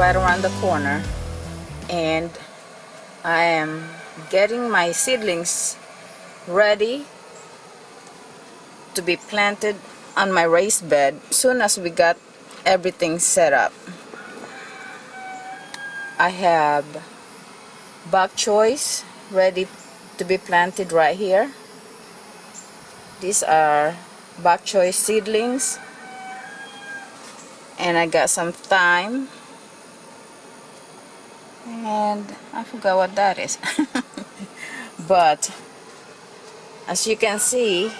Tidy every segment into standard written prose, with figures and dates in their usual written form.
right around the corner, and I am getting my seedlings ready to be planted on my raised bed soon as we got everything set up. I have bok choys ready to be planted right here. These are bok choy seedlings, and I got some thyme, and I forgot what that is. But as you can see,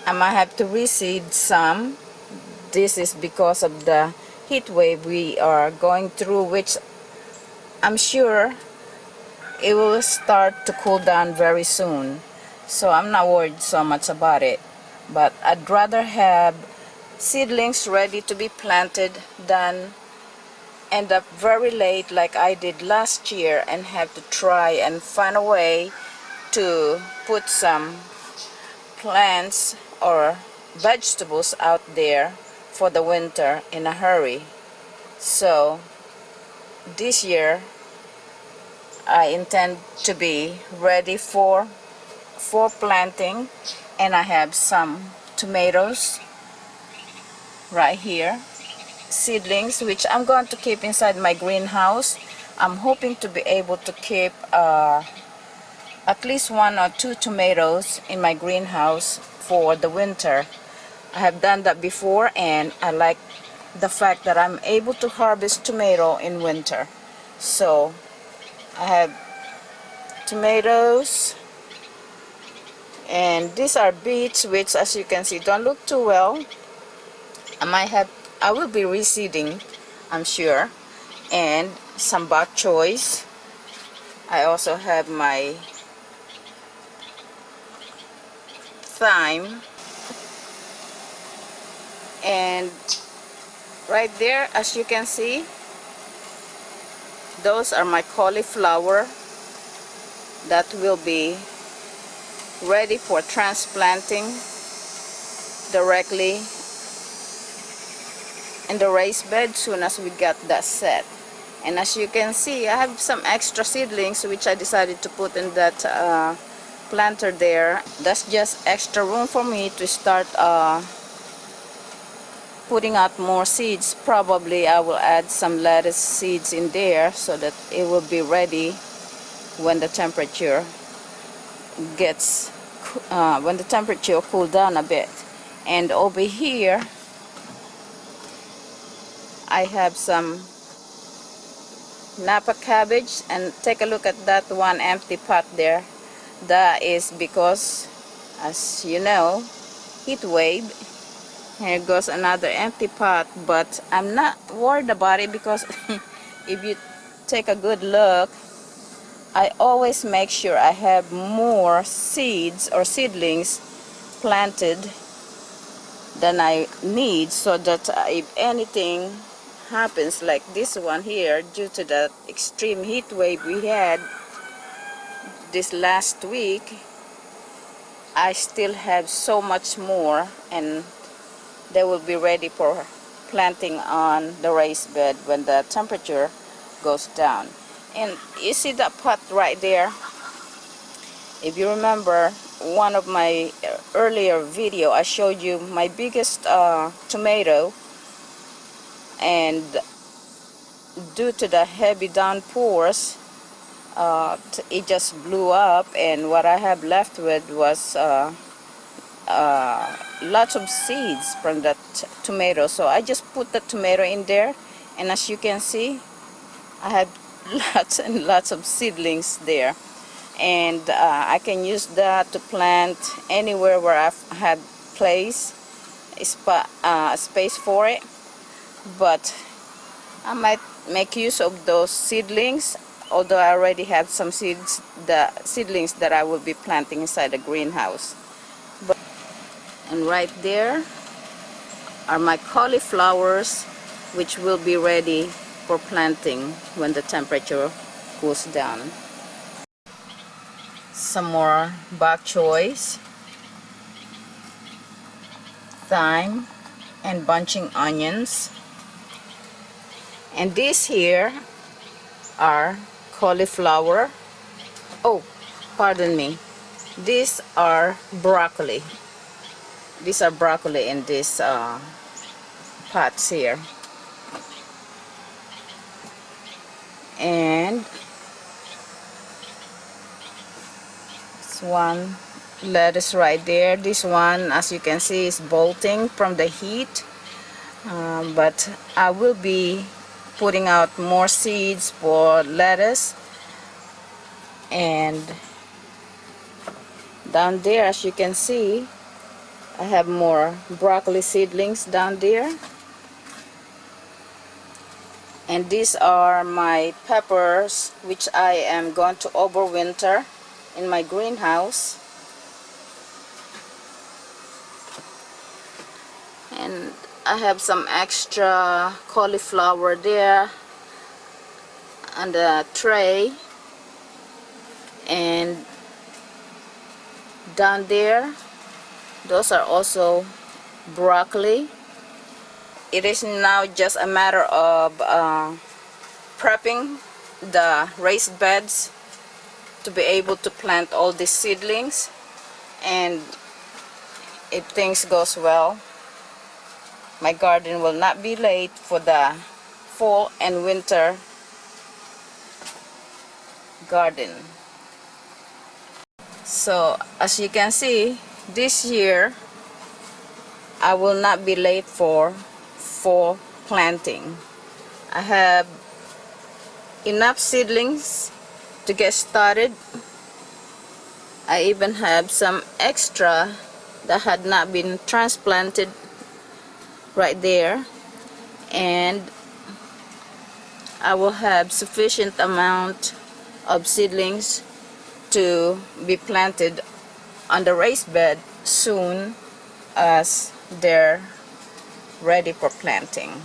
I might have to reseed some. This is because of the heat wave we are going through, which I'm sure it will start to cool down very soon. So I'm not worried so much about it. But I'd rather have seedlings ready to be planted than end up very late like I did last year and have to try and find a way to put some plants or vegetables out there for the winter in a hurry. So this year I intend to be ready for planting, and I have some tomatoes right here, seedlings, which I'm going to keep inside my greenhouse. I'm hoping to be able to keep at least 1 or 2 tomatoes in my greenhouse for the winter. I have done that before, and I like the fact that I'm able to harvest tomato in winter. So I have tomatoes, and these are beets, which as you can see don't look too well. I will be reseeding, I'm sure. And some bok choys. I also have my thyme, and right there, as you can see, those are my cauliflower that will be ready for transplanting directly in the raised bed soon as we got that set. And as you can see, I have some extra seedlings which I decided to put in that planter there. That's just extra room for me to start putting out more seeds. Probably I will add some lettuce seeds in there so that it will be ready when the temperature gets when the temperature cool down a bit. And over here I have some Napa cabbage, and take a look at that one empty pot there. That is because, as you know, heat wave. Here goes another empty pot, but I'm not worried about it because if you take a good look, I always make sure I have more seeds or seedlings planted than I need, so that if anything happens like this one here, due to the extreme heat wave we had this last week, I still have so much more, and they will be ready for planting on the raised bed when the temperature goes down. And you see that pot right there? If you remember one of my earlier video, I showed you my biggest tomato, and due to the heavy downpours, it just blew up, and what I have left with was lots of seeds from that tomato. So I just put the tomato in there, and as you can see, I have lots and lots of seedlings there, and I can use that to plant anywhere where I've had space for it. But I might make use of those seedlings, although I already have some seedlings that I will be planting inside the greenhouse. And right there are my cauliflowers, which will be ready for planting when the temperature cools down. Some more bok choys, thyme, and bunching onions. And these here are cauliflower. Oh, pardon me. These are broccoli. These are broccoli in these pots here. And this one lettuce right there. This one, as you can see, is bolting from the heat. But I will be putting out more seeds for lettuce. And down there, as you can see, I have more broccoli seedlings down there. And these are my peppers, which I am going to overwinter in my greenhouse. And I have some extra cauliflower there on the tray. And down there, those are also broccoli. It is now just a matter of prepping the raised beds to be able to plant all these seedlings. And if things goes well, my garden will not be late for the fall and winter garden. So as you can see, this year I will not be late for planting. I have enough seedlings to get started. I even have some extra that had not been transplanted right there, and I will have sufficient amount of seedlings to be planted on the raised bed soon as they're ready for planting.